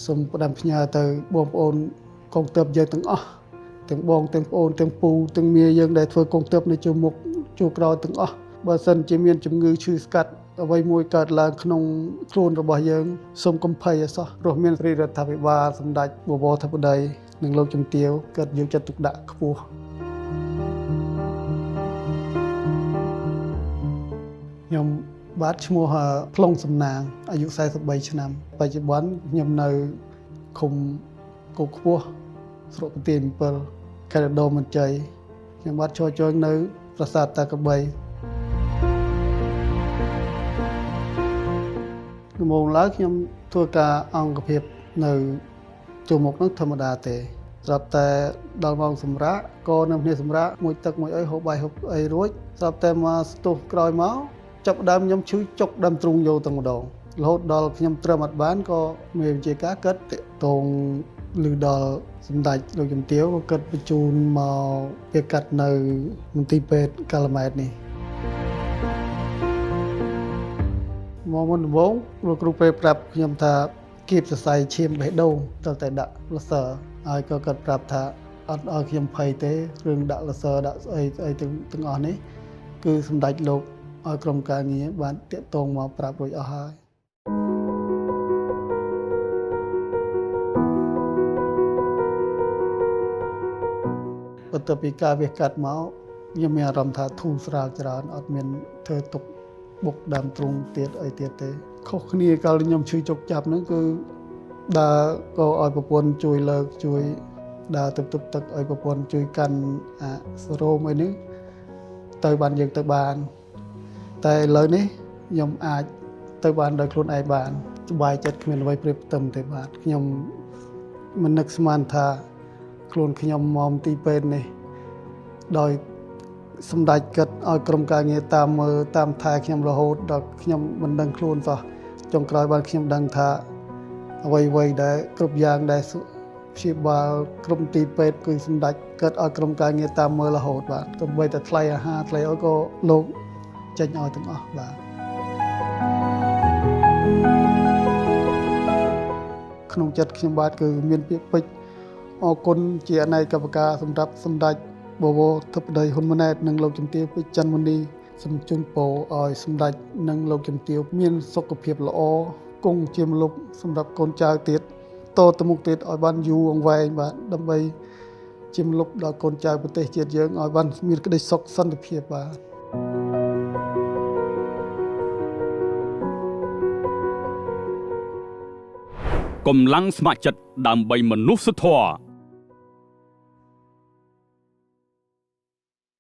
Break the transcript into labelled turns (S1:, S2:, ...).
S1: សូមផ្ដាំផ្ញើទៅបងប្អូនកងទ័ពយើងទាំងអស់ទាំងបងទាំងប្អូនទាំងពូទាំងមាយើងដែលធ្វើកងទ័ពនៅជួរមុខជួរក្រោយទាំងអស់បើសិនជាមានជំងឺឈឺស្កាត់អ្វីមួយកើតឡើងក្នុងខ្លួនរបស់យើងសូមកុំភ័យអសោះព្រោះមានព្រះរដ្ឋាភិបាលសម្ដេចបវរធិបតីនិងលោកជំទាវកើតយកចិត្តទុកដាក់ខ្ពស់ខ្ញុំបាទឈ្មោះផ្លុងសំណាងអាយុ43ឆ្នាំបច្ចុប្បន្នខ្ញុំនៅឃុំគោកខ្ពស់ស្រុកបន្ទាយ7ខេត្តឧត្តរមានជ័យខ្ញុំបាទចូលចូលនៅប្រាសាទតាកបីដំបូងឡើយខ្ញុំធ្វើការអង្គភាពនៅជួរមុខនោះធម្មតាទេស្រាប់តែដល់ម៉ោងសម្រាកក៏នៅគ្នាសម្រាកមួយទឹកមួយអីហូបបាយហូបអីរួចស្រាប់តែមកស្ទុះក្រោយមកចាប់ដើមខ្ញុំឈឺចុកដើមទ្រូងយកតែម្ដងរហូតដល់ខ្ញុំត្រឹមអត់បានក៏មានវិជាការកើតតាក់ទងឬដល់សម្ដេចលោកជំទាវក៏កើតបញ្ជូនមកពេលកាត់នៅមន្ទីរពេទ្យកាល់ម៉ែតនេះមកមុនដំបូងលោកគ្រូពេទ្យប្រាប់ខ្ញុំថាគៀបសរសៃឈាមបេះដូងត្រូវតែដាក់លសើហើយក៏គាត់ប្រាប់ថាអត់ឲ្យខ្ញុំភ័យទេរឿងដាក់លសើដាក់ស្អីទាំងអស់នេះគឺសម្ដេចលោកឲ្យក្រុមការងារបានតាក់ទងមកប្រាប់រួចអស់ហើយបន្ទាប់ពីការវះកាត់មកខ្ញុំមានអារម្មណ៍ថាធូរស្រាលច្រើនអត់មានធ្វើទុកបុកដើមទ្រូងទៀតអីទៀតទេខុសគ្នាកាលខ្ញុំឈឺចុកចាប់ហ្នឹងគឺដើរក៏ឲ្យប្រពន្ធជួយលើកជួយដើរទៅទប់ទឹកឲ្យប្រពន្ធជួយកាន់អាសរោមអីនេះទៅបានយើងទៅបានតែឥឡូវនេះខ្ញុំអាចទៅបានដោយខ្លួនឯងបានសប្បាយចិត្តគ្មានអ្វីព្រៀបផ្ទឹមទេបាទខ្ញុំមិននឹកស្មានថាខ្លួនខ្ញុំមកទីពេទ្យនេះដោយសម្ដេចគិតឲ្យក្រុមការងារតាមមើលតាមថែខ្ញុំរហូតដល់ខ្ញុំមិនដឹងខ្លួនសោះចុងក្រោយបានខ្ញុំដឹងថាអ្វីដែលគ្រប់យ៉ាងដែលព្យាបាលក្រុមទីពេទ្យគឺសម្ដេចគិតឲ្យក្រុមការងារតាមមើលរហូតបាទទោះបីតែថ្លៃអាហារថ្លៃអីក៏លោកចេញឲ្យទាំងអស់បាទក្នុងចិត្តខ្ញុំបាទគឺមានពាក្យពេចន៍អរគុណជាអនេកប្បការសម្រាប់សម្ដេចបវរធិបតីហ៊ុនម៉ាណែតនិងលោកជំទាវពេជ្រច័ន្ទមុនីសូមជូនពរឲ្យសម្ដេចនិងលោកជំទាវមានសុខភាពល្អគង់ជាម្លប់សម្រាប់កូនចៅទៀតតទៅមុខទៀតឲ្យបានយូរអង្វែងបាទដើម្បីជាម្លប់ដល់កូនចៅប្រទេសជាតិយើងឲ្យបានមានក្តីសុខសន្តិភាពបាទ
S2: កម្លាំងស្ម័គ្រចិត្តដើម្បីមនុស្សធម៌